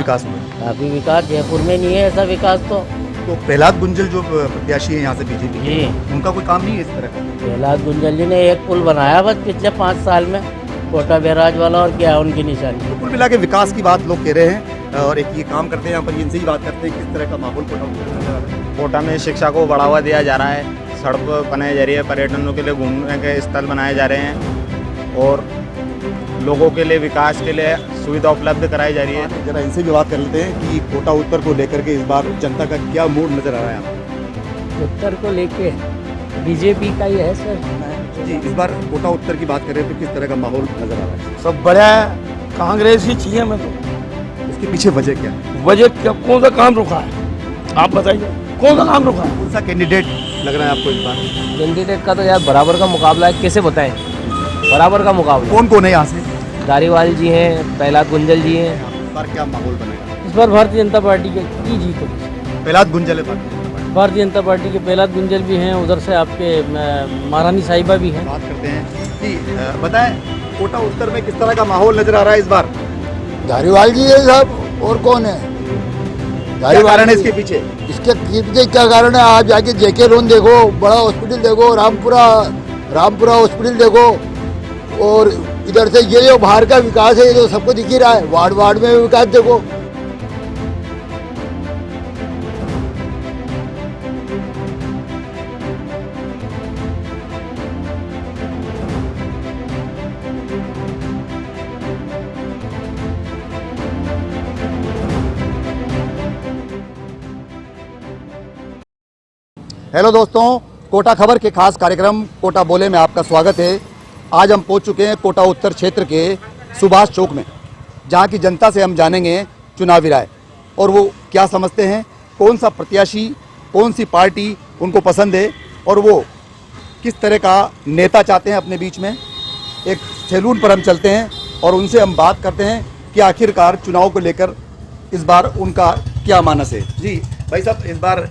विकास हुआ? काफी विकास जयपुर में नहीं है ऐसा विकास तो प्रहलाद गुंजल जो प्रत्याशी है यहाँ से बीजेपी जी। उनका कोई काम नहीं है इस तरह का? प्रहलाद गुंजल जी ने एक पुल बनाया बस पिछले 5 साल में, कोटा बैराज वाला, और क्या है उनकी निशानी। तो कुल मिला के विकास की बात लोग कह रहे हैं और एक ये काम करते हैं यहाँ पर, इनसे ही बात करते हैं किस तरह का माहौल कोटा उत्तर में नजर आ रहा है। कोटा में शिक्षा को बढ़ावा दिया जा रहा है, सड़क बनाए जा रही है, पर्यटनों के लिए घूमने के स्थल बनाए जा रहे हैं और लोगों के लिए विकास के लिए सुविधा उपलब्ध कराई जा रही है। जरा इनसे भी बात कर लेते हैं कि कोटा उत्तर को लेकर के इस बार जनता का क्या मूड नजर आ रहा है आपको? उत्तर को लेके बीजेपी का ही है सर जी। इस बार कोटा उत्तर की बात करें तो किस तरह का माहौल नजर आ रहा है? सब बढ़िया है, कांग्रेस ही चाहिए हमें तो। इसके पीछे वजह क्या है? वजह क्या, कौन सा काम रुका है आप बताइए, कौन सा काम रुका है? कौन सा कैंडिडेट लग रहा है आपको इस बार? कैंडिडेट का तो यार बराबर का मुकाबला है, कैसे बताएं, बराबर का मुकाबला। कौन कौन है यहाँ से? धारीवाल जी हैं, प्रहलाद गुंजल जी हैं। इस बार क्या माहौल बनेगा? इस बार भारतीय जनता पार्टी की जीत है। प्रहलाद गुंजल है भारतीय जनता पार्टी के प्रहलाद गुंजल भी हैं, उधर से आपके महारानी साहिबा भी हैं। बात करते हैं कि बताएं कोटा उत्तर में किस तरह का माहौल नजर आ रहा है इस बार? धारीवाल जी है साहब, और कौन है? क्या कारण है इसके पीछे? इसके पीछे क्या कारण है? आप जाके जेके रोड देखो, बड़ा हॉस्पिटल देखो, रामपुरा हॉस्पिटल देखो, और इधर से ये जो बाहर का विकास है ये तो सबको दिख ही रहा है। वार्ड वार्ड में विकास देखो। हेलो दोस्तों, कोटा खबर के खास कार्यक्रम कोटा बोले में आपका स्वागत है। आज हम पहुंच चुके हैं कोटा उत्तर क्षेत्र के सुभाष चौक में, जहां की जनता से हम जानेंगे चुनावी राय और वो क्या समझते हैं, कौन सा प्रत्याशी, कौन सी पार्टी उनको पसंद है और वो किस तरह का नेता चाहते हैं अपने बीच में। एक सैलून पर हम चलते हैं और उनसे हम बात करते हैं कि आखिरकार चुनाव को लेकर इस बार उनका क्या मानस है। जी भाई साहब, इस बार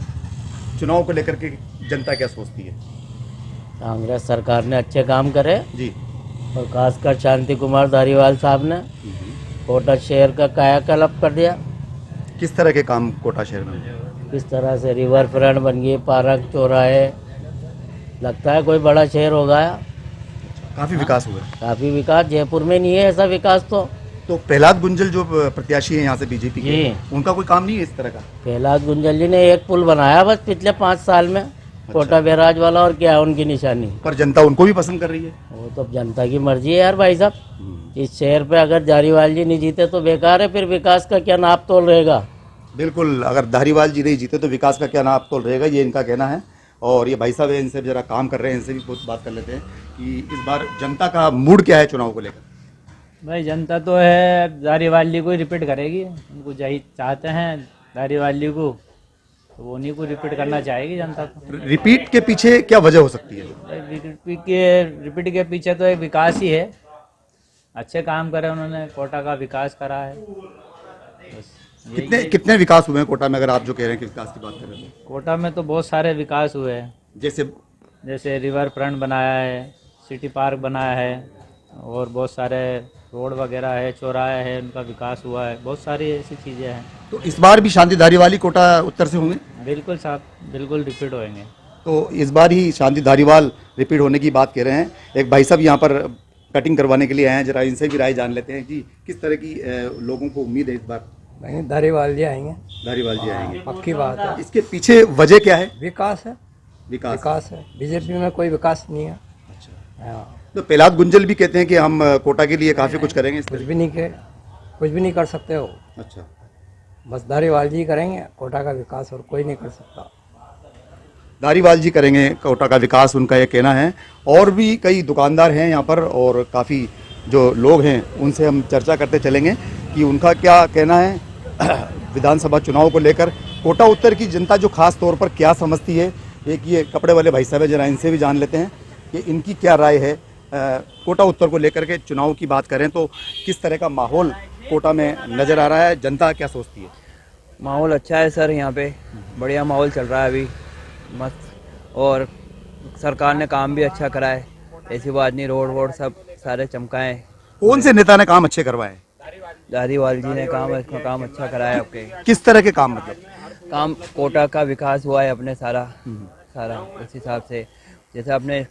चुनाव को लेकर के जनता क्या सोचती है? कांग्रेस सरकार ने अच्छे काम करे जी, और खासकर शांति कुमार धारीवाल साहब ने कोटा शहर का कायाकल्प कर दिया। किस तरह के काम कोटा शहर में? किस तरह से रिवर फ्रंट बन गई, पार्क, चौराहे, लगता है कोई बड़ा शहर हो गया। काफी विकास हुआ है। काफी विकास जयपुर में नहीं है ऐसा विकास। तो प्रहलाद गुंजल जो प्रत्याशी है यहाँ से बीजेपी के, उनका कोई काम नहीं है इस तरह का? प्रहलाद गुंजल जी ने एक पुल बनाया बस पिछले 5 साल में, कोटा बैराज वाला, और क्या है उनकी निशानी। पर जनता उनको भी पसंद कर रही है। वो तो जनता की मर्जी है यार भाई साहब। इस शहर पे अगर धारीवाल जी नहीं जीते तो बेकार है, फिर विकास का क्या नाप तोल रहेगा। बिल्कुल, अगर धारीवाल जी नहीं जीते तो विकास का क्या नाप तोल रहेगा, ये इनका कहना है। और ये भाई साहब है, इनसे जरा काम कर रहे हैं, इनसे भी बहुत बात कर लेते हैं कि इस बार जनता का मूड क्या है चुनाव को लेकर। भाई जनता तो है धारीवाल जी को रिपीट करेगी, उनको चाहते हैं धारीवाल जी को, तो वो उन्हीं को रिपीट करना चाहेगी जनता को। रिपीट के पीछे क्या वजह हो सकती है? रिपीट के पीछे तो एक विकास ही है, अच्छे काम करे उन्होंने, कोटा का विकास करा है। कितने विकास हुए हैं कोटा में, अगर आप जो कह रहे हैं कि विकास की बात कर रहे हैं? कोटा में तो बहुत सारे विकास हुए हैं, जैसे रिवर फ्रंट बनाया है, सिटी पार्क बनाया है, और बहुत सारे रोड वगैरह है, चौराहे है, उनका विकास हुआ है, बहुत सारी ऐसी चीज़ें हैं। तो इस बार भी शांति धारीवाल ही कोटा उत्तर से होंगे? बिल्कुल साहब, बिल्कुल रिपीट होएंगे। तो इस बार ही शांति धारीवाल रिपीट होने की बात कह रहे हैं। एक भाई साहब यहाँ पर कटिंग करवाने के लिए आए हैं, जरा इनसे भी राय जान लेते हैं कि किस तरह की लोगों को उम्मीद है इस बार। नहीं, धारीवाल जी आएंगे। धारीवाल जी आएंगे, पक्की बात है। इसके पीछे वजह क्या है? विकास है। विकास है, बीजेपी में कोई विकास नहीं है। अच्छा, तो प्रहलाद गुंजल भी कहते हैं कि हम कोटा के लिए काफी कुछ करेंगे। कुछ भी नहीं कर सकते हो। अच्छा, बस धारीवाल जी करेंगे कोटा का विकास, और कोई नहीं कर सकता। धारीवाल जी करेंगे कोटा का विकास, उनका ये कहना है। और भी कई दुकानदार हैं यहाँ पर और काफ़ी जो लोग हैं उनसे हम चर्चा करते चलेंगे कि उनका क्या कहना है विधानसभा चुनाव को लेकर। कोटा उत्तर की जनता जो खास तौर पर क्या समझती है, एक ये कपड़े वाले भाई साहब है, जरा इनसे भी जान लेते हैं कि इनकी क्या राय है कोटा उत्तर को लेकर के। चुनाव की बात करें तो किस तरह का माहौल कोटा में नज़र आ रहा है, जनता क्या सोचती है? माहौल अच्छा है सर, यहाँ पे बढ़िया माहौल चल रहा है अभी, मस्त। और सरकार ने काम भी अच्छा करा है, ऐसी बात नहीं, रोड वोड सब सारे चमकाए। कौन से नेता ने काम अच्छे करवाए? दारीवाल जी ने काम अच्छा कराया आपके। किस तरह के काम मतलब? काम कोटा का विकास हुआ है अपने सारा उस हिसाब से, जैसे अपने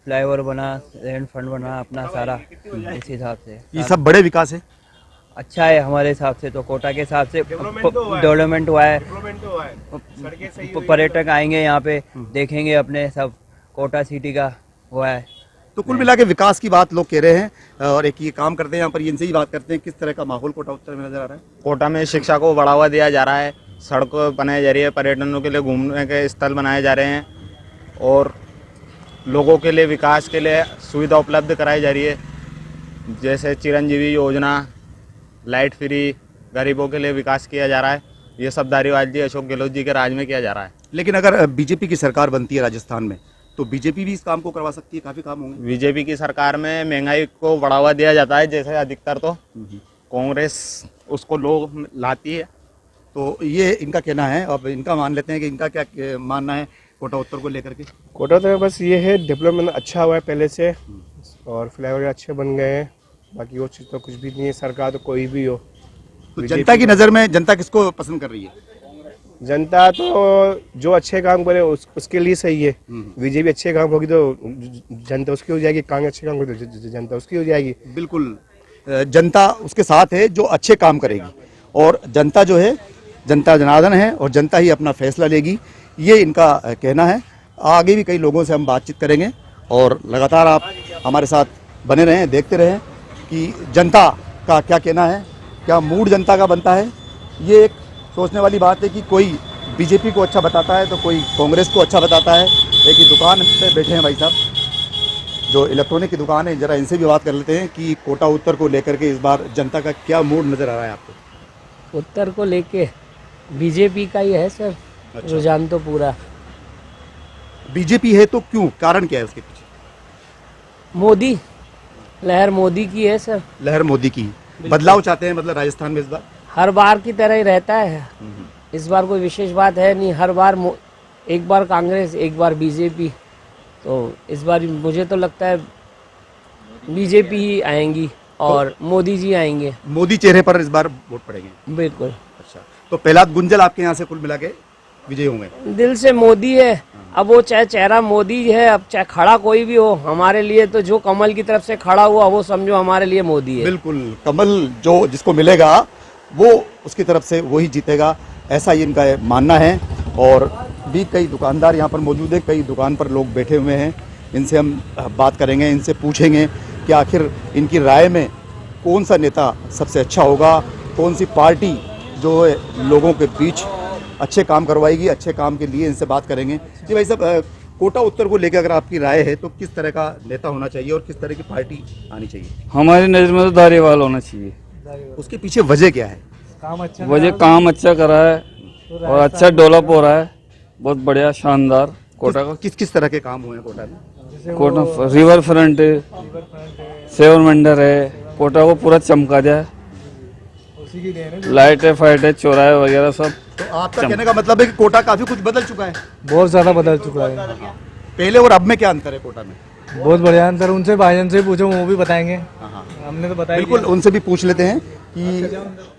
फ्लाईओवर बना, लैंड फंड बना अपना सारा, इस हिसाब से ये सब बड़े विकास है। अच्छा है हमारे हिसाब से। तो कोटा के हिसाब से डेवलपमेंट हुआ है। पर्यटक आएंगे यहाँ पे, देखेंगे अपने सब कोटा सिटी का हुआ है। तो कुल मिला के विकास की बात लोग कह रहे हैं और एक ये काम करते हैं यहाँ पर, इनसे ही बात करते हैं किस तरह का माहौल कोटा उत्तर में नजर आ रहा है। कोटा में शिक्षा को बढ़ावा दिया जा रहा है, सड़क बनाए जा रही है, पर्यटनों के लिए घूमने के स्थल बनाए जा रहे हैं और लोगों के लिए विकास के लिए सुविधा उपलब्ध कराई जा रही है, जैसे चिरंजीवी योजना, लाइट फ्री, गरीबों के लिए विकास किया जा रहा है। ये सब दारीवाल जी, अशोक गहलोत जी के राज में किया जा रहा है। लेकिन अगर बीजेपी की सरकार बनती है राजस्थान में तो बीजेपी भी इस काम को करवा सकती है, काफी काम होंगे। बीजेपी की सरकार में महंगाई को बढ़ावा दिया जाता है, जैसे अधिकतर तो कांग्रेस उसको लोग लाती है। तो ये इनका कहना है। अब इनका मान लेते हैं कि इनका क्या मानना है कोटा उत्तर को लेकर के। कोटा उत्तर में बस ये है डेवलपमेंट अच्छा हुआ है पहले से और फ्लाईओवर अच्छे बन गए हैं, बाकी वो चीज़ तो कुछ भी नहीं है। सरकार तो कोई भी हो, तो जनता की नज़र में जनता किसको पसंद कर रही है? जनता तो जो अच्छे काम करे उसके लिए सही है। बीजेपी अच्छे काम होगी तो जनता उसकी हो जाएगी, कांग्रेस अच्छे काम होगी तो जनता उसकी हो जाएगी। बिल्कुल, जनता उसके साथ है जो अच्छे काम करेगी और जनता जो है, जनता जनार्दन है और जनता ही अपना फैसला लेगी, ये इनका कहना है। आगे भी कई लोगों से हम बातचीत करेंगे और लगातार आप हमारे साथ बने रहें, देखते रहें कि जनता का क्या कहना है, क्या मूड जनता का बनता है। ये एक सोचने वाली बात है कि कोई बीजेपी को अच्छा बताता है तो कोई कांग्रेस को अच्छा बताता है। एक ही दुकान पे बैठे हैं भाई साहब, जो इलेक्ट्रॉनिक की दुकान है, जरा इनसे भी बात कर लेते हैं कि कोटा उत्तर को लेकर के इस बार जनता का क्या मूड नज़र आ रहा है आपको? उत्तर को लेके बीजेपी का ही है सर। अच्छा। रुझान तो पूरा बीजेपी है तो क्यों, कारण क्या है उसके पीछे? मोदी, लहर मोदी की है सर। लहर मोदी की, बदलाव चाहते हैं मतलब राजस्थान में इस बार। हर बार की तरह ही रहता है, इस बार कोई विशेष बात है नहीं। हर बार एक बार कांग्रेस, एक बार बीजेपी, तो इस बार मुझे तो लगता है बीजेपी ही आएंगी और मोदी जी आएंगे। मोदी चेहरे पर इस बार वोट पड़ेंगे। बिल्कुल। अच्छा, तो प्रहलाद गुंजल आपके यहाँ से कुल मिला के विजयी होंगे? दिल से मोदी है। अब वो चाहे चेहरा मोदी है, अब चाहे खड़ा कोई भी हो, हमारे लिए तो जो कमल की तरफ से खड़ा हुआ वो समझो हमारे लिए मोदी है। बिल्कुल, कमल जो जिसको मिलेगा वो उसकी तरफ से वही जीतेगा, ऐसा ही इनका मानना है। और भी कई दुकानदार यहाँ पर मौजूद है, कई दुकान पर लोग बैठे हुए हैं, इनसे हम बात करेंगे, इनसे पूछेंगे कि आखिर इनकी राय में कौन सा नेता सबसे अच्छा होगा, कौन सी पार्टी जो है लोगों के बीच अच्छे काम करवाएगी। अच्छे काम के लिए इनसे बात करेंगे। जी भाई साहब, कोटा उत्तर को लेकर अगर आपकी राय है तो किस तरह का नेता होना चाहिए और किस तरह की पार्टी आनी चाहिए? हमारी नज़र में तो दारीवाल होना चाहिए। उसके पीछे वजह क्या है? वजह काम अच्छा करा है और अच्छा डेवलप हो रहा है, बहुत बढ़िया शानदार। कोटा का किस किस तरह के काम हुए हैं कोटा में? कोटा रिवर फ्रंट है, सेवन मंडर है, कोटा को पूरा चमका दिया है, लाइट है, फाइट है, चौराहे वगैरह सब। तो आपका कहने का मतलब है कि कोटा काफी कुछ बदल चुका है? बहुत ज़्यादा बदल चुका है। पहले और अब में क्या अंतर है कोटा में? बहुत बढ़िया अंतर। उनसे भाईजान से पूछो, वो भी बताएंगे। हमने तो बताया। बिल्कुल, उनसे भी पूछ लेते हैं कि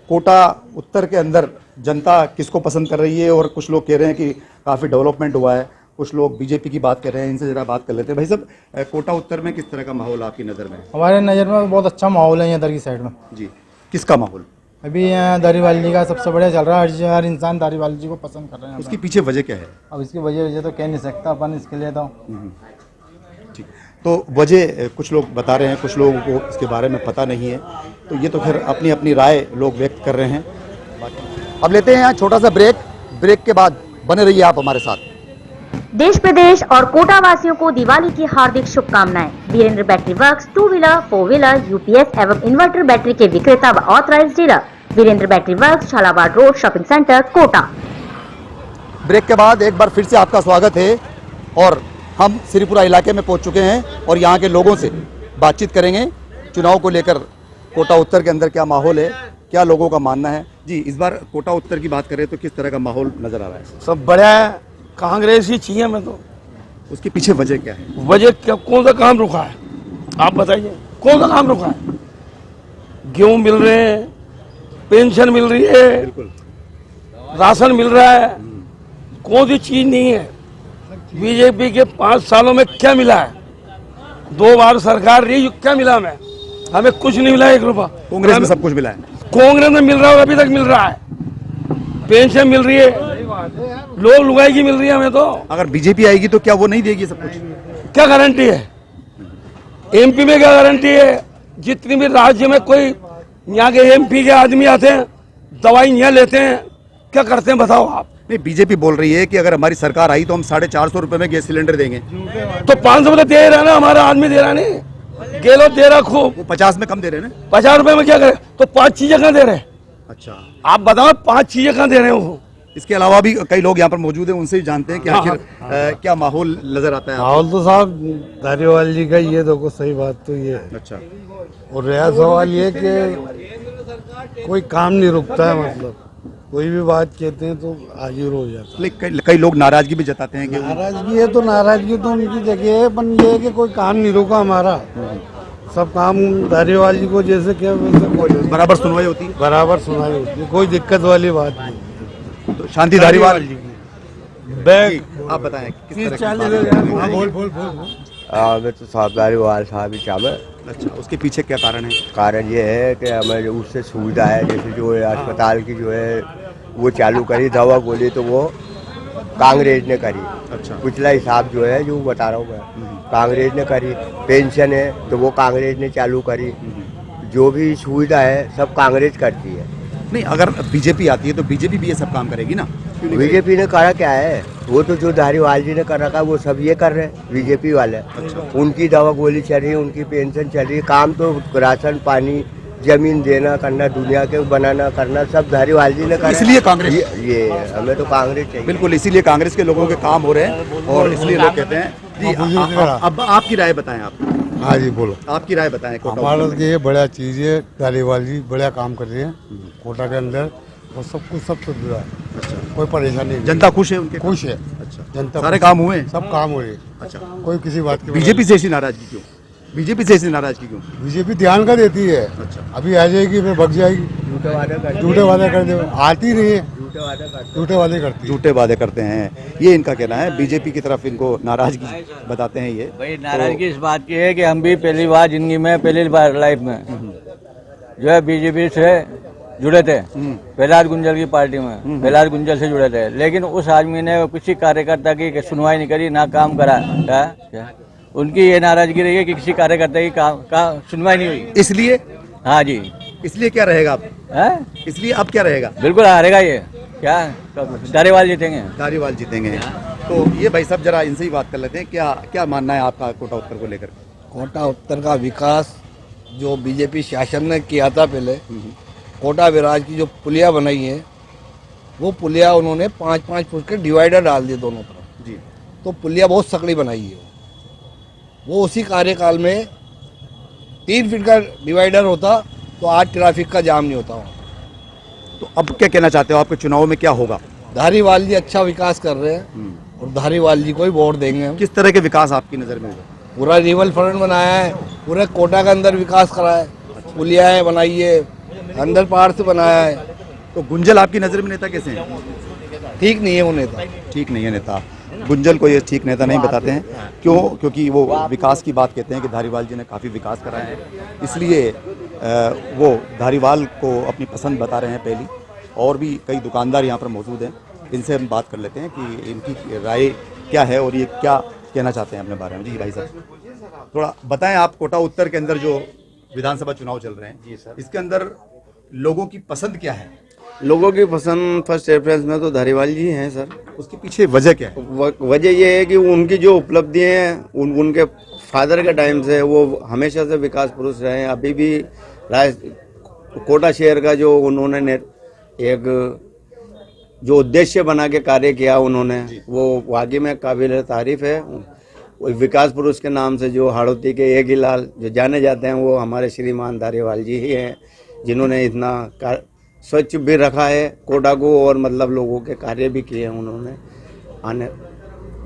कोटा उत्तर के अंदर जनता किसको पसंद कर रही है। और कुछ लोग कह रहे हैं कि काफ़ी डेवलपमेंट हुआ है, कुछ लोग बीजेपी की बात कर रहे हैं, इनसे जरा बात कर लेते हैं। भाई साहब, कोटा उत्तर में किस तरह का माहौल आपकी नज़र में? हमारे नज़र में बहुत अच्छा माहौल है इधर की साइड में। जी, किसका माहौल? अभी यहाँ दारीवाल जी का सबसे बढ़िया चल रहा है। हर इंसान दारीवाल जी को पसंद कर रहे हैं। उसके पीछे वजह क्या है? अब इसकी वजह तो कह नहीं सकता अपन इसके लिए। तो ठीक, तो वजह कुछ लोग बता रहे हैं, कुछ लोगों को इसके बारे में पता नहीं है, तो ये तो फिर अपनी अपनी राय लोग व्यक्त कर रहे हैं। अब लेते हैं यहाँ छोटा सा ब्रेक के बाद बने रहिए आप हमारे साथ। देश प्रदेश और कोटा वासियों को दिवाली की हार्दिक शुभकामनाएं। Virendra battery works 2 wheeler 4 wheeler UPS एवं इन्वर्टर बैटरी के विक्रेता व authorised dealer. Virendra battery works, Jhalawar road, shopping centre, Kota. Break के बाद एक बार फिर से आपका स्वागत है और हम श्रीपुरा इलाके में पहुंच चुके हैं और यहाँ के लोगों से बातचीत करेंगे चुनाव को लेकर। कोटा उत्तर के अंदर क्या माहौल है, क्या लोगों का मानना है। जी, इस बार कोटा उत्तर की बात करें तो किस तरह का माहौल नजर आ रहा है? सब बढ़िया है, कांग्रेस ही चाहिए हमें तो। उसके पीछे वजह क्या है? वजह क्या, कौन सा काम रुका है आप बताइए, कौन सा काम रुका है? गेहूँ मिल रहे हैं, पेंशन मिल रही है, बिल्कुल राशन मिल रहा है, कौन सी चीज नहीं है। बीजेपी के 5 सालों में क्या मिला है? 2 बार सरकार रही, क्या मिला हमें कुछ नहीं मिला, 1 रुपया। कांग्रेस में सब कुछ मिला है। कांग्रेस में मिल रहा है, अभी तक मिल रहा है, पेंशन मिल रही है, लोग लुगाई की मिल रही है हमें। तो अगर बीजेपी आएगी तो क्या वो नहीं देगी सब कुछ? क्या गारंटी है? एमपी में क्या गारंटी है? जितनी भी राज्य में कोई यहाँ के एमपी के आदमी आते हैं, दवाई यहाँ लेते हैं, क्या करते हैं बताओ आप? नहीं, बीजेपी बोल रही है कि अगर हमारी सरकार आई तो हम 450 रुपए में गैस सिलेंडर देंगे। तो 500 तो दे रहा ना, हमारा आदमी दे रहा नहीं, गेलो दे रहा खूब। वो 50 में कम दे रहे हैं ना। 50 रुपए में क्या करे? तो 5 चीजें कहाँ दे रहे? अच्छा, आप बताओ 5 चीजें कहाँ दे रहे हो? इसके अलावा भी कई लोग यहाँ पर मौजूद हैं, उनसे भी जानते हैं कि आखिर क्या माहौल नजर आता है आपको? माहौल तो साहब धारीवाल जी का ये देखो, सही बात तो ये है। अच्छा, और रहा सवाल ये कि कोई काम नहीं रुकता है, मतलब कोई भी बात कहते हैं तो हाजिर हो जाता है। लेकिन कई लोग नाराजगी भी जताते हैं कि नाराजगी है तो नाराजगी तो उनकी जगह है, पर ये है कि कोई काम नहीं रुका हमारा। सब काम धारीवाल जी को जैसे क्या वैसे बराबर सुनवाई होती है, बराबर सुनाई होती है, कोई दिक्कत वाली बात नहीं। तो शांति धारीवाल जी बैग आप बताएं किस तरह की 40 बात है? बोल हमें तो साहब धारीवाल साहब ही चाहे। अच्छा, उसके पीछे क्या कारण है? कारण ये है कि हमें जो उससे सुविधा है, जैसे जो है अस्पताल की जो है वो चालू करी दवा गोली, तो वो कांग्रेस ने करी। अच्छा, पिछला हिसाब जो है जो बता रहा हूँ मैं, कांग्रेस ने करी। पेंशन है तो वो कांग्रेस ने चालू करी। जो भी सुविधा है सब कांग्रेस करती है। नहीं, अगर बीजेपी आती है तो बीजेपी भी ये सब काम करेगी ना? बीजेपी ने करा क्या है? वो तो जो धारीवाल जी ने कर रखा है वो सब ये कर रहे हैं बीजेपी वाले। उनकी दवा गोली चल रही है, उनकी पेंशन चल रही है, काम तो राशन पानी जमीन देना करना, दुनिया के बनाना करना सब धारीवाल जी ने करा। इसलिए कांग्रेस ये हमें तो कांग्रेस चाहिए। बिल्कुल, इसीलिए कांग्रेस के लोगों के काम हो रहे हैं और इसलिए लोग कहते हैं जी। अब आपकी राय बताएं आप। हाँ जी बोलो, आपकी राय बताएं। हमारा तो ये बड़ा चीज़ है, धारीवाल जी बढ़िया काम कर रही है कोटा के अंदर, और सब कुछ सब सुविधा है। अच्छा, कोई परेशानी नहीं, जनता खुश है उनके? खुश है। अच्छा, जनता सारे काम हुए? सब काम हो रही है। अच्छा, कोई किसी बात की बीजेपी से ऐसी नाराजगी क्यों? बीजेपी से ऐसी नाराजगी क्यों? बीजेपी ध्यान का देती है। अच्छा, अभी आ जाएगी फिर भग जाएगी, झूठे वादे कर दे, आती नहीं है, झूठे वादे करती है। झूठे वादे करते हैं, ये इनका कहना है। बीजेपी की तरफ इनको नाराजगी बताते हैं ये। भाई नाराजगी इस बात की है कि हम भी पहली बार जिंदगी में, पहली बार लाइफ में जो है बीजेपी से जुड़े थे। प्रहलाद गुंजल की पार्टी में, प्रहलाद गुंजल से जुड़े थे, लेकिन उस आदमी ने किसी कार्यकर्ता की सुनवाई नहीं करी, ना काम करा। क्या उनकी ये नाराजगी रही है कि किसी कार्यकर्ता की काम सुनवाई नहीं हुई, इसलिए? हाँ जी। इसलिए क्या रहेगा अब? इसलिए अब क्या रहेगा? बिल्कुल हारेगा ये। क्या धारीवाल जीतेंगे? धारीवाल जीतेंगे। तो ये भाई साहब जरा इनसे ही बात कर लेते हैं, क्या क्या मानना है आपका कोटा उत्तर को लेकर? कोटा उत्तर का विकास जो बीजेपी शासन ने किया था पहले, कोटा विराज की जो पुलिया बनाई है, वो पुलिया उन्होंने 5-5 फुट के डिवाइडर डाल दिए दोनों तरफ जी। तो पुलिया बहुत सकड़ी बनाई है। वो उसी कार्यकाल में 3 फीट का डिवाइडर होता तो आज ट्रैफिक का जाम नहीं होता। तो अब क्या कहना चाहते हो, आपके चुनाव में क्या होगा? धारीवाल जी अच्छा विकास कर रहे हैं और धारीवाल जी को ही वोट देंगे हम। किस तरह के विकास आपकी नज़र में होगा? पूरा रिवर फ्रंट बनाया है, पूरे कोटा के अंदर विकास करा है, पुलियाएँ बनाई है, अंदर पहाड़ से बनाया है। तो गुंजल आपकी नज़र में नेता कैसे हैं? ठीक नहीं है वो नेता। ठीक नहीं है नेता। गुंजल को ये ठीक नेता नहीं बताते हैं। क्यों? क्योंकि वो विकास की बात कहते हैं कि धारीवाल जी ने काफ़ी विकास कराया है, इसलिए वो धारीवाल को अपनी पसंद बता रहे हैं पहली। और भी कई दुकानदार यहाँ पर मौजूद हैं, इनसे हम बात कर लेते हैं कि इनकी राय क्या है और ये क्या कहना चाहते हैं अपने बारे में। जी भाई साहब थोड़ा बताएं, आप कोटा उत्तर के अंदर जो विधानसभा चुनाव चल रहे हैं जी सर, इसके अंदर लोगों की पसंद क्या है? लोगों की पसंद फर्स्ट रेफरेंस में तो धारीवाल जी हैं सर। उसके पीछे वजह क्या है? वजह ये है कि उनकी जो उपलब्धियां हैं उनके फादर के टाइम से वो हमेशा से विकास पुरुष रहे हैं। अभी भी कोटा शहर का जो उन्होंने एक जो उद्देश्य बना के कार्य किया उन्होंने, वो वाकई में काबिल तारीफ है। विकास पुरुष के नाम से जो हाड़ौती के एक ही लाल जो जाने जाते हैं वो हमारे श्रीमान धारीवाल जी ही हैं, जिन्होंने इतना स्वच्छ भी रखा है कोटा को और मतलब लोगों के कार्य भी किए हैं उन्होंने। आने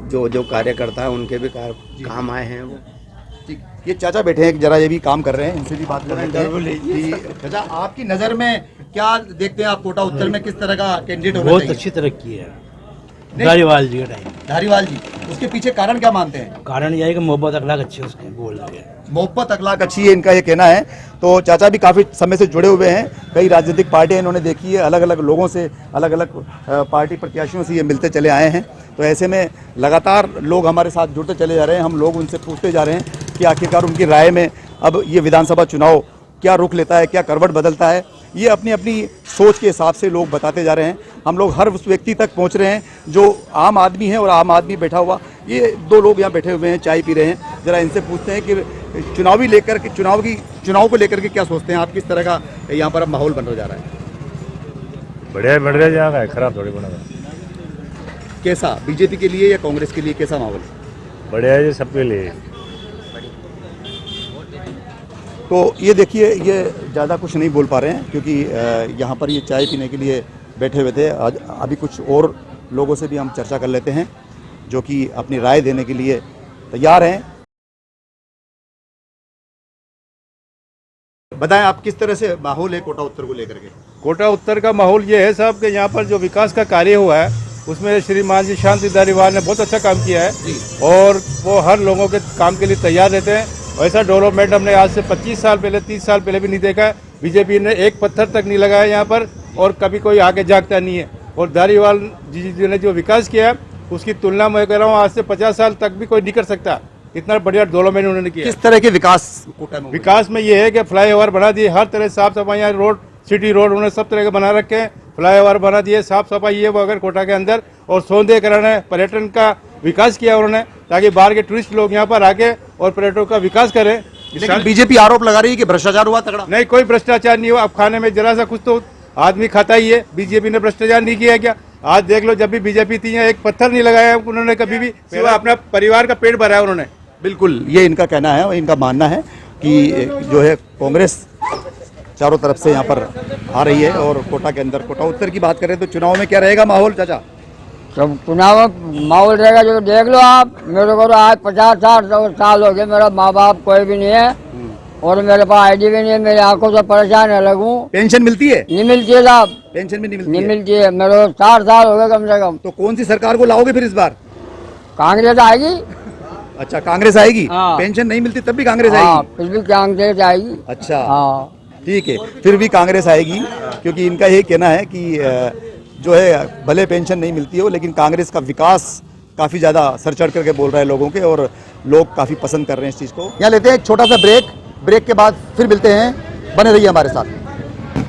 जो कार्यकर्ता है उनके भी काम आए हैं वो। ये चाचा बैठे हैं, जरा ये भी काम कर रहे हैं, इनसे भी बात कर रहे हैं। चाचा आपकी नज़र में क्या देखते हैं आप कोटा उत्तर में किस तरह का कैंडिडेट होना बहुत चाहिए? अच्छी तरक्की है धारीवाल जी का टाइम। धारीवाल जी, उसके पीछे कारण क्या मानते हैं? कारण यह है कि मोहब्बत अखलाक अच्छी है उसके, बोल रहे हैं मोहब्बत अखलाक अच्छी है, इनका ये कहना है। तो चाचा भी काफ़ी समय से जुड़े हुए हैं, कई राजनीतिक पार्टियां इन्होंने देखी है, अलग अलग लोगों से, अलग अलग पार्टी प्रत्याशियों से ये मिलते चले आए हैं। तो ऐसे में लगातार लोग हमारे साथ जुड़ते चले जा रहे हैं, हम लोग उनसे पूछते जा रहे हैं कि आखिरकार उनकी राय में अब ये विधानसभा चुनाव क्या रुख लेता है, क्या करवट बदलता है। ये अपनी अपनी सोच के हिसाब से लोग बताते जा रहे हैं। हम लोग हर उस व्यक्ति तक पहुंच रहे हैं जो आम आदमी है और आम आदमी बैठा हुआ, ये दो लोग यहाँ बैठे हुए हैं, चाय पी रहे हैं। जरा इनसे पूछते हैं कि चुनाव को लेकर के क्या सोचते हैं आप, किस तरह का यहाँ पर अब माहौल बन जा रहा है? बढ़िया बन रहा है, खराब थोड़ी बना रहा। कैसा, बीजेपी के लिए या कांग्रेस के लिए कैसा माहौल? बढ़िया है सबके लिए। तो ये देखिए, ये ज़्यादा कुछ नहीं बोल पा रहे हैं क्योंकि यहाँ पर ये चाय पीने के लिए बैठे हुए थे। आज अभी कुछ और लोगों से भी हम चर्चा कर लेते हैं जो कि अपनी राय देने के लिए तैयार हैं। बताएं आप किस तरह से माहौल है कोटा उत्तर को लेकर के? कोटा उत्तर का माहौल ये है साहब कि यहाँ पर जो विकास का कार्य हुआ है उसमें श्रीमान जी शांति धारीवाल ने बहुत अच्छा काम किया है और वो हर लोगों के काम के लिए तैयार रहते हैं। ऐसा डेवलपमेंट हमने आज से 25 साल पहले, 30 साल पहले भी नहीं देखा है। बीजेपी ने एक पत्थर तक नहीं लगाया यहाँ पर और कभी कोई आगे जागता नहीं है। और धारीवाल जी ने जो विकास किया है उसकी तुलना मैं कह रहा हूँ आज से 50 साल तक भी कोई नहीं कर सकता, इतना बढ़िया डेवलपमेंट उन्होंने किया। किस तरह के विकास कोटा में? विकास में ये है कि फ्लाईओवर बना दिए, हर तरह साफ सफाई, रोड, सिटी रोड उन्होंने सब तरह के बना रखे हैं, फ्लाईओवर बना दिए, साफ सफाई है वो अगर कोटा के अंदर। और सौंदर्यीकरण है, पर्यटन का विकास किया उन्होंने ताकि बाहर के टूरिस्ट लोग यहाँ पर आके और पर्यटकों का विकास करें। लेकिन बीजेपी आरोप लगा रही है कि भ्रष्टाचार हुआ तगड़ा। नहीं, कोई भ्रष्टाचार नहीं हुआ। अब खाने में जरा सा कुछ तो आदमी खाता ही है, बीजेपी ने भ्रष्टाचार नहीं किया क्या? आज देख लो, जब भी बीजेपी थी एक पत्थर नहीं लगाया उन्होंने कभी भी, सिवा अपना परिवार का पेट भरा है उन्होंने। बिल्कुल, ये इनका कहना है और इनका मानना है कि जो है कांग्रेस चारों तरफ से यहाँ पर आ रही है। और कोटा के अंदर, कोटा उत्तर की बात करें तो चुनाव में क्या रहेगा माहौल चाचा? सब चुनाव में माहौल रहेगा जो देख लो आप। मेरे को तो आज 50-60 साल हो गए, मेरा माँ बाप कोई भी नहीं है और मेरे पास आईडी भी नहीं है, मेरी आंखों से परेशान है लगूं। पेंशन मिलती है? नहीं मिलती है साहब, पेंशन भी नहीं मिलती है। मेरे को 60 साल हो गए कम से कम। तो कौन सी सरकार को लाओगे फिर इस बार? कांग्रेस आएगी। अच्छा, कांग्रेस आएगी। पेंशन नहीं मिलती तब भी कांग्रेस आएगी? फिर भी कांग्रेस आएगी। अच्छा, ठीक है, फिर भी कांग्रेस आएगी क्योंकि इनका ये कहना है कि जो है भले पेंशन नहीं मिलती हो लेकिन कांग्रेस का विकास काफ़ी ज़्यादा सर चढ़ करके बोल रहा है लोगों के और लोग काफ़ी पसंद कर रहे हैं इस चीज़ को। यहाँ लेते हैं एक छोटा सा ब्रेक के बाद फिर मिलते हैं, बने रहिए हमारे साथ।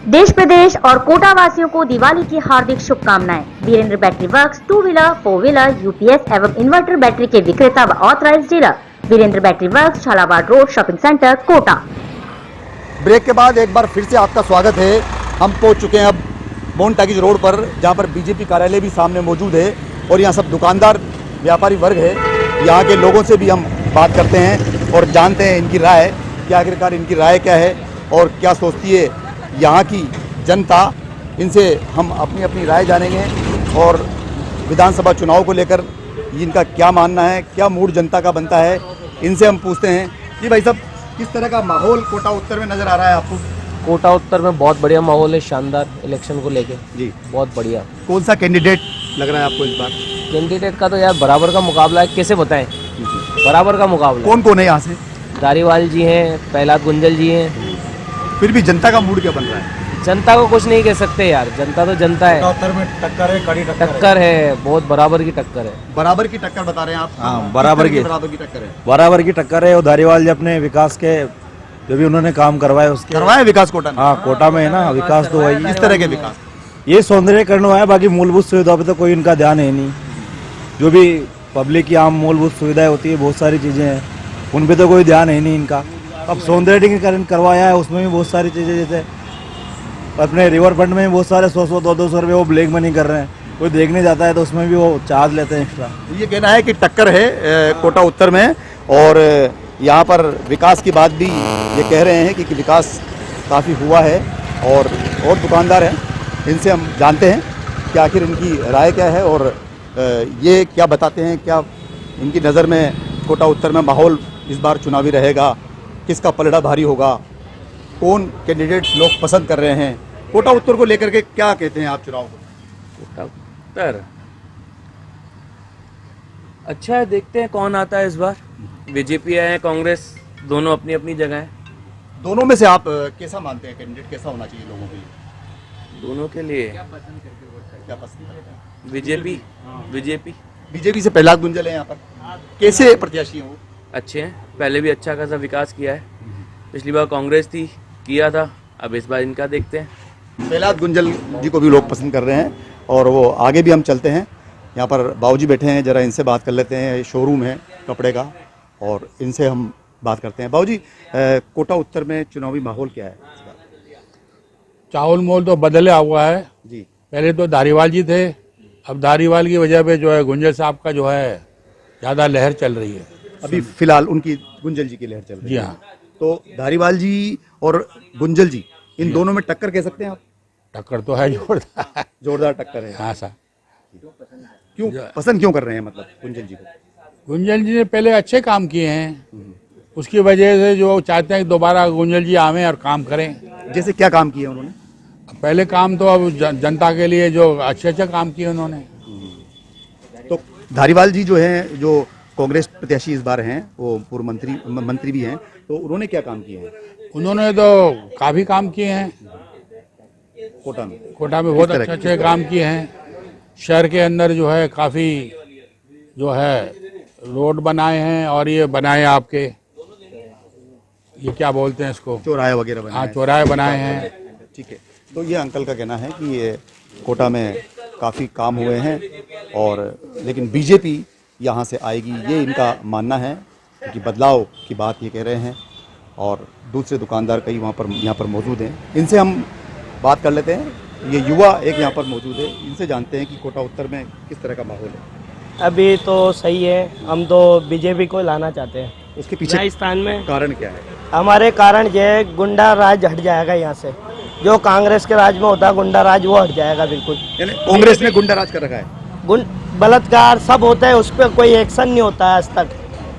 देश प्रदेश और कोटा वासियों को दिवाली की हार्दिक शुभकामनाएं। Virendra battery works 2 wheeler 4 wheeler UPS एवं इन्वर्टर बैटरी के विक्रेता व authorised dealer Virendra battery works, Jhalawar road, shopping centre, Kota. Break के बाद एक बार फिर से आपका स्वागत है। हम पहुंच चुके हैं अब मोहन टाकीज रोड पर, जहां पर बीजेपी कार्यालय भी सामने मौजूद है और यहाँ सब दुकानदार व्यापारी वर्ग है। यहाँ के लोगों से भी हम बात करते हैं और जानते हैं इनकी राय कि आखिरकार इनकी राय क्या है और क्या सोचती है यहाँ की जनता। इनसे हम अपनी अपनी राय जानेंगे और विधानसभा चुनाव को लेकर इनका क्या मानना है, क्या मूड जनता का बनता है, इनसे हम पूछते हैं। जी भाई साहब, किस तरह का माहौल कोटा उत्तर में नज़र आ रहा है आपको? कोटा उत्तर में बहुत बढ़िया माहौल है, शानदार इलेक्शन को लेके जी, बहुत बढ़िया। कौन सा कैंडिडेट लग रहा है आपको इस बार? कैंडिडेट का तो यार बराबर का मुकाबला है, कैसे बताएं, बराबर का मुकाबला। कौन कौन है यहाँ से? धारीवाल जी हैं, प्रहलाद गुंजल जी हैं। फिर भी जनता का मूड क्या बन रहा है? जनता को कुछ नहीं कह सकते यार, जनता तो जनता है। उत्तर में टक्कर है, कड़ी टक्कर है, बहुत बराबर की टक्कर है। बराबर की टक्कर बता रहे हैं आप? हाँ, बराबर की टक्कर है। बराबर की टक्कर है। और धारीवाल जी अपने विकास के जो भी उन्होंने काम करवाए उसके करवाया विकास कोटा में? हाँ, कोटा में है ना विकास तो वही। किस तरह के विकास? ये सौंदर्यीकरण हुआ है, बाकी मूलभूत सुविधा पे तो कोई इनका ध्यान है नहीं। जो भी पब्लिक की आम मूलभूत सुविधाएं होती है, बहुत सारी चीज़ें हैं, उन पे तो कोई ध्यान है नहीं इनका। अब सौंदर्यीकरण करवाया है, उसमें भी बहुत सारी चीज़ें, जैसे अपने रिवर फ्रंट में भी बहुत सारे 100-100, 200 रुपये वो ब्लैक मनी कर रहे हैं। कोई देखने जाता है तो उसमें भी वो चार्ज लेते हैं एक्स्ट्रा। ये कहना है कि टक्कर है कोटा उत्तर में और यहाँ पर विकास की बात भी ये कह रहे हैं कि विकास काफ़ी हुआ है। और दुकानदार हैं, इनसे हम जानते हैं कि आखिर इनकी राय क्या है और ये क्या बताते हैं, क्या इनकी नज़र में कोटा उत्तर में माहौल इस बार चुनावी रहेगा, किसका पलड़ा भारी होगा, कौन कैंडिडेट लोग पसंद कर रहे हैं, कोटा उत्तर को लेकर के क्या कहते हैं आप चुनाव को? कोटा उत्तर अच्छा है, देखते हैं कौन आता है इस बार। बीजेपी है, कांग्रेस, दोनों अपनी अपनी जगह है। दोनों में से आप कैसा मानते हैं कैंडिडेट कैसा होना चाहिए लोगों के लिए? दोनों के लिए क्या पसंद करते हैं? बीजेपी बीजेपी बीजेपी से प्रहलाद गुंजल है यहाँ पर, कैसे प्रत्याशी हैं वो? अच्छे हैं, पहले भी अच्छा खासा विकास किया है। पिछली बार कांग्रेस थी, किया था, अब इस बार इनका देखते हैं। प्रहलाद गुंजल जी को भी लोग पसंद कर रहे हैं और वो आगे भी हम चलते हैं। यहाँ पर बाबूजी बैठे हैं, जरा इनसे बात कर लेते हैं। शोरूम है कपड़े का और इनसे हम बात करते हैं। बाबूजी, कोटा उत्तर में चुनावी माहौल क्या है इस बार? चावल मोल तो बदला हुआ है जी। पहले तो धारीवाल जी थे, अब धारीवाल की वजह पे जो है गुंजल साहब का जो है ज़्यादा लहर चल रही है। अभी फिलहाल उनकी गुंजल जी की लहर चल रही है। जी हाँ। तो धारीवाल जी और गुंजल जी, इन दोनों में टक्कर कह सकते हैं आप? टक्कर तो है जोरदार, जोरदार टक्कर है। हाँ सर। क्यों पसंद क्यों कर रहे हैं मतलब गुंजल जी को? गुंजल जी ने पहले अच्छे काम किए हैं, उसकी वजह से जो चाहते हैं कि दोबारा गुंजल जी आवें और काम करें। जैसे क्या काम किए उन्होंने? पहले काम तो अब जनता के लिए जो अच्छे काम किए उन्होंने। तो धारीवाल जी जो हैं, जो कांग्रेस प्रत्याशी इस बार हैं, वो पूर्व मंत्री भी हैं, तो उन्होंने क्या काम किए हैं? उन्होंने तो काफी काम किए हैं कोटा में बहुत अच्छे काम किए हैं। शहर के अंदर जो है काफी जो है रोड बनाए हैं और ये बनाए आपके ये क्या बोलते हैं इसको, चौराहे वगैरह बनाए। हाँ, चौराहे बनाए हैं। ठीक है, तो ये अंकल का कहना है कि ये कोटा में काफ़ी काम हुए हैं और लेकिन बीजेपी यहाँ से आएगी, ये इनका मानना है कि बदलाव की बात ये कह रहे हैं। और दूसरे दुकानदार कई यहाँ पर मौजूद हैं, इनसे हम बात कर लेते हैं। ये युवा एक यहाँ पर मौजूद है, इनसे जानते हैं कि कोटा उत्तर में किस तरह का माहौल है। अभी तो सही है, हम तो बीजेपी को लाना चाहते हैं। उसके पीछे राजस्थान में कारण क्या है? हमारे कारण ये है, गुंडा राज हट जाएगा यहाँ से। जो कांग्रेस के राज में होता है गुंडा राज, वो हट जाएगा बिल्कुल। यानी कांग्रेस ने गुंडा राज कर रखा है, बलात्कार सब होता है, उस पर कोई एक्शन नहीं होता है। आज तक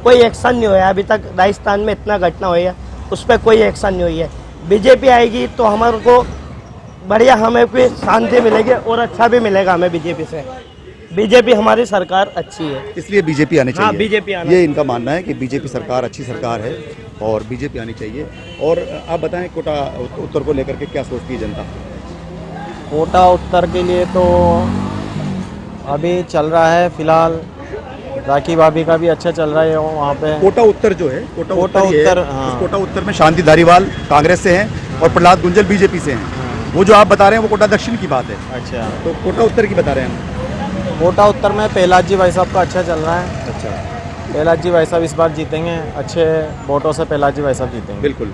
कोई एक्शन नहीं हुआ अभी तक। राजस्थान में इतना घटना हुई है, उस पर कोई एक्शन नहीं हुई है। बीजेपी आएगी तो हमारे को बढ़िया, हमें भी शांति मिलेगी और अच्छा भी मिलेगा हमें बीजेपी से। बीजेपी हमारी सरकार अच्छी है, इसलिए बीजेपी आनी चाहिए। हाँ, बीजेपी आना ये इनका मानना है कि बीजेपी सरकार अच्छी सरकार है और बीजेपी आनी चाहिए। और आप बताएं कोटा उत्तर को लेकर के क्या सोचती है जनता? कोटा उत्तर के लिए तो अभी चल रहा है फिलहाल, राखी भाभी का भी अच्छा चल रहा है वहाँ पे। कोटा उत्तर जो है, कोटा उत्तर, हाँ। कोटा उत्तर में शांति धारीवाल कांग्रेस से हैं और प्रहलाद गुंजल बीजेपी से हैं। वो जो आप बता रहे हैं वो कोटा दक्षिण की बात है। अच्छा, तो कोटा उत्तर की बता रहे हैं हम। कोटा उत्तर में प्रहलाद जी भाई साहब का अच्छा चल रहा है। अच्छा, प्रहलाद जी भाई साहब इस बार जीतेंगे, अच्छे वोटों से प्रहलाद जी भाई साहब जीतेंगे। बिल्कुल।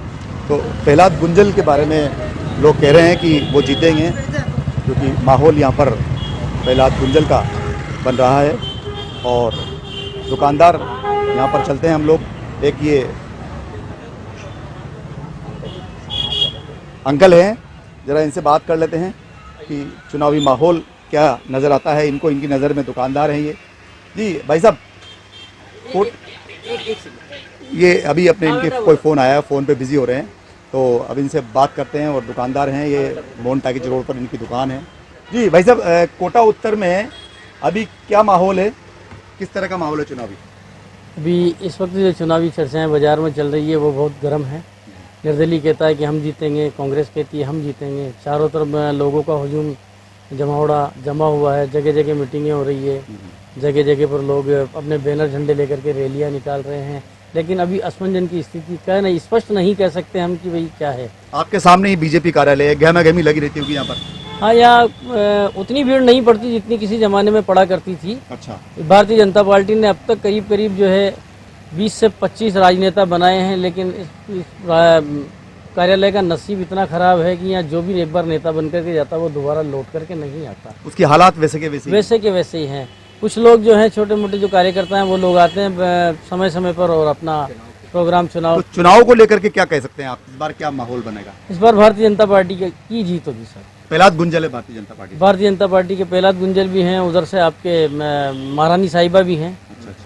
तो प्रहलाद गुंजल के बारे में लोग कह रहे हैं कि वो जीतेंगे, क्योंकि माहौल यहाँ पर प्रहलाद गुंजल का बन रहा है। और दुकानदार यहाँ पर चलते हैं हम लोग। एक ये अंकल हैं, ज़रा इनसे बात कर लेते हैं कि चुनावी माहौल क्या नज़र आता है इनको, इनकी नज़र में। दुकानदार हैं ये। जी भाई साहब, ये अभी अपने इनके कोई फ़ोन आया, फ़ोन पे बिज़ी हो रहे हैं, तो अब इनसे बात करते हैं। और दुकानदार हैं ये, मोहन टाकीज रोड पर इनकी दुकान है। जी भाई साहब, कोटा उत्तर में अभी क्या माहौल है, किस तरह का माहौल है चुनावी? अभी इस वक्त जो चुनावी चर्चाएं बाजार में चल रही है वो बहुत गर्म है। निर्दलीय कहता है कि हम जीतेंगे, कांग्रेस कहती है हम जीतेंगे। चारों तरफ लोगों का हुजूम जमा हुआ है, जगह जगह मीटिंगें हो रही है, जगह जगह पर लोग अपने बैनर झंडे लेकर के रैलियां निकाल रहे हैं। लेकिन अभी असमंजन की स्थिति क्या नहीं, स्पष्ट नहीं कह सकते हम कि भाई क्या है। आपके सामने ही बीजेपी कार्यालय है, गहमा गहमी लगी रहती होगी यहाँ पर? हाँ, यहाँ उतनी भीड़ नहीं पड़ती जितनी किसी ज़माने में पड़ा करती थी। अच्छा। भारतीय जनता पार्टी ने अब तक करीब करीब जो है 20 से 25 राजनेता बनाए हैं, लेकिन इस कार्यालय का नसीब इतना खराब है कि यहाँ जो भी एक बार नेता बन करके जाता है वो दोबारा लौट करके नहीं आता। उसकी हालात वैसे के वैसे ही हैं। कुछ लोग जो हैं, छोटे मोटे जो कार्यकर्ता हैं, वो लोग आते हैं समय समय पर और अपना प्रोग्राम तो चुनाव को लेकर के क्या कह सकते हैं आप? इस बार क्या माहौल बनेगा? इस बार भारतीय जनता पार्टी की जीत होगी सर। प्रहलाद गुंजल है भारतीय जनता पार्टी? भारतीय जनता पार्टी के प्रहलाद गुंजल भी हैं, उधर से आपके महारानी साहिबा भी हैं। अच्छा,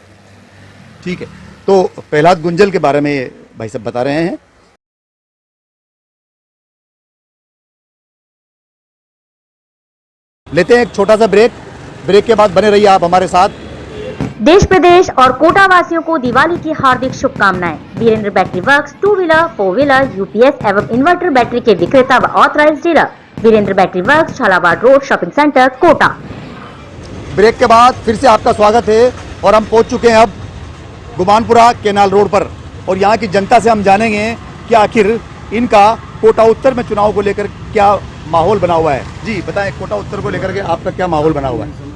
ठीक है। तो प्रहलाद गुंजल के बारे में भाई साहब बता रहे हैं। लेते हैं एक छोटा सा ब्रेक के बाद बने रहिए आप हमारे साथ। देश प्रदेश और कोटा वासियों को दिवाली की हार्दिक शुभकामनाएं। Virendra battery works 2 wheeler 4 wheeler UPS एवं इन्वर्टर बैटरी के विक्रेता व authorised dealer Virendra battery works, Jhalawar road, shopping centre, Kota. Break के बाद फिर से आपका स्वागत है और हम पहुंच चुके हैं अब गुमानपुरा केनाल रोड पर और यहाँ की जनता से हम जानेंगे कि आखिर इनका कोटा उत्तर में चुनाव को लेकर क्या माहौल बना हुआ है। जी बताएं, कोटा उत्तर को लेकर के आपका क्या माहौल बना हुआ है?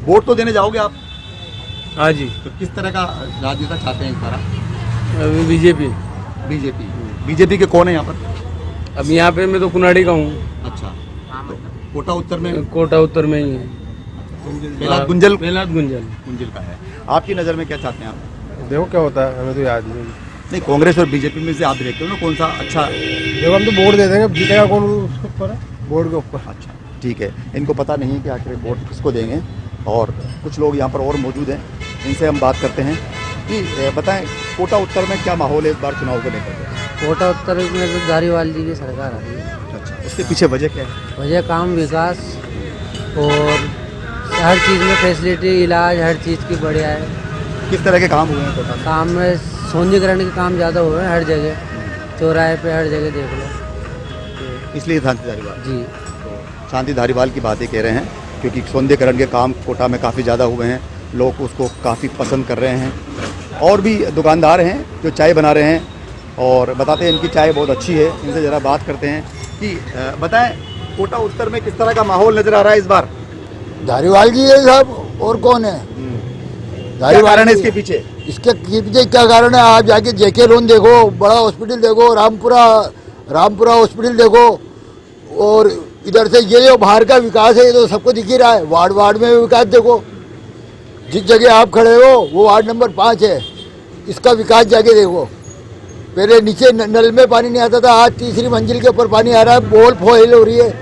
वोट तो देने जाओगे आप? हाँ जी। तो किस तरह का राजनेता चाहते हैं इस बार? बीजेपी। बीजेपी के कौन है यहाँ पर? अब यहाँ पे मैं तो कुनाड़ी का हूँ। अच्छा, तो कोटा उत्तर में ही है। बेलाद गुंजल का है। आपकी नज़र में क्या चाहते हैं आप? देखो क्या होता है, हमें तो याद नहीं। कांग्रेस और बीजेपी में से आप देखते हो ना कौन सा अच्छा? देखो हम तो वोट दे देंगे, जीतेगा कौन उसके ऊपर है, बोर्ड के ऊपर। अच्छा ठीक है, इनको पता नहीं है कि आखिर वोट किसको देंगे और कुछ लोग यहाँ पर और मौजूद हैं, इनसे हम बात करते हैं कि बताएं कोटा उत्तर में क्या माहौल है इस बार चुनाव को लेकर? कोटा उत्तर में तो धारीवाल जी की सरकार आ रही है। अच्छा, उसके पीछे वजह क्या है? वजह काम विकास और हर चीज़ में फैसिलिटी, इलाज हर चीज़ की बढ़िया है। किस तरह के काम हुए हैं कोटा में? काम में सौंदर्यीकरण के काम ज़्यादा हुए हैं, हर जगह चौराहे पे हर जगह देख लो। इसलिए शांति धारीवाल जी, तो शांति धारीवाल की बातें कह रहे हैं क्योंकि सौंदर्यीकरण के काम कोटा में काफ़ी ज़्यादा हुए हैं, लोग उसको काफ़ी पसंद कर रहे हैं। और भी दुकानदार हैं जो चाय बना रहे हैं और बताते हैं इनकी चाय बहुत अच्छी है। इनसे ज़रा बात करते हैं कि बताएं कोटा उत्तर में किस तरह का माहौल नज़र आ रहा है इस बार? धारीवाल जी है साहब, और कौन है? क्या कारण है इसके पीछे? इसके पीछे क्या कारण है? आप जाके जेके लोन देखो, बड़ा हॉस्पिटल देखो, रामपुरा हॉस्पिटल देखो, और इधर से ये जो बाहर का विकास है ये तो सबको दिख ही रहा है। वार्ड में विकास देखो, जिस जगह आप खड़े हो वो वार्ड नंबर 5 है, इसका विकास जाके देखो। पहले नीचे नल में पानी नहीं आता था, आज तीसरी मंजिल के ऊपर पानी आ रहा है, बोल फोल हो रही है।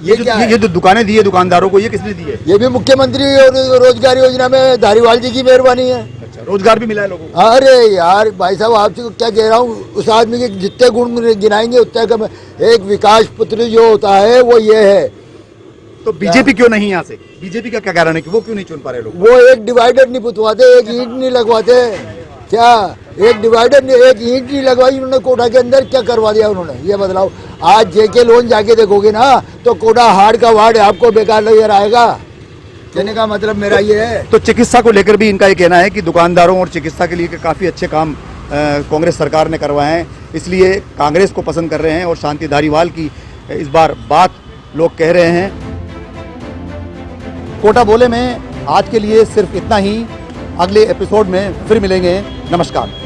ये जो दुकानें दी है दुकानदारों को, ये किसने दी है? ये भी मुख्यमंत्री और रोजगार योजना में धारीवाल जी की मेहरबानी है। अच्छा, रोजगार भी मिला है लोगों को? अरे यार भाई साहब, आपसे क्या कह रहा हूँ, उस आदमी के जितने गुण गिनाएंगे उतने कम है। एक विकास पुत्र जो होता है वो ये है। तो बीजेपी क्यों नहीं यहाँ से? बीजेपी का क्या कारण है कि वो क्यों नहीं चुन पा रहे लोग? वो एक डिवाइडर नहीं पुतवाते, एक ईंट नहीं लगवाते। क्या एक डिवाइडर नहीं, एक ईंट नहीं लगवाई उन्होंने कोटा के अंदर? क्या करवा दिया उन्होंने ये बदलाव? आज जेके लोन जाके देखोगे ना तो कोटा हार्ड का वार्ड आपको बेकार नजर आएगा। कहने का मतलब मेरा ये है। तो चिकित्सा को लेकर भी इनका ये कहना है कि दुकानदारों और चिकित्सा के लिए काफ़ी अच्छे काम कांग्रेस सरकार ने करवाए हैं, इसलिए कांग्रेस को पसंद कर रहे हैं और शांति धारीवाल की इस बार बात लोग कह रहे हैं। कोटा बोले में आज के लिए सिर्फ इतना ही। अगले एपिसोड में फिर मिलेंगे। नमस्कार।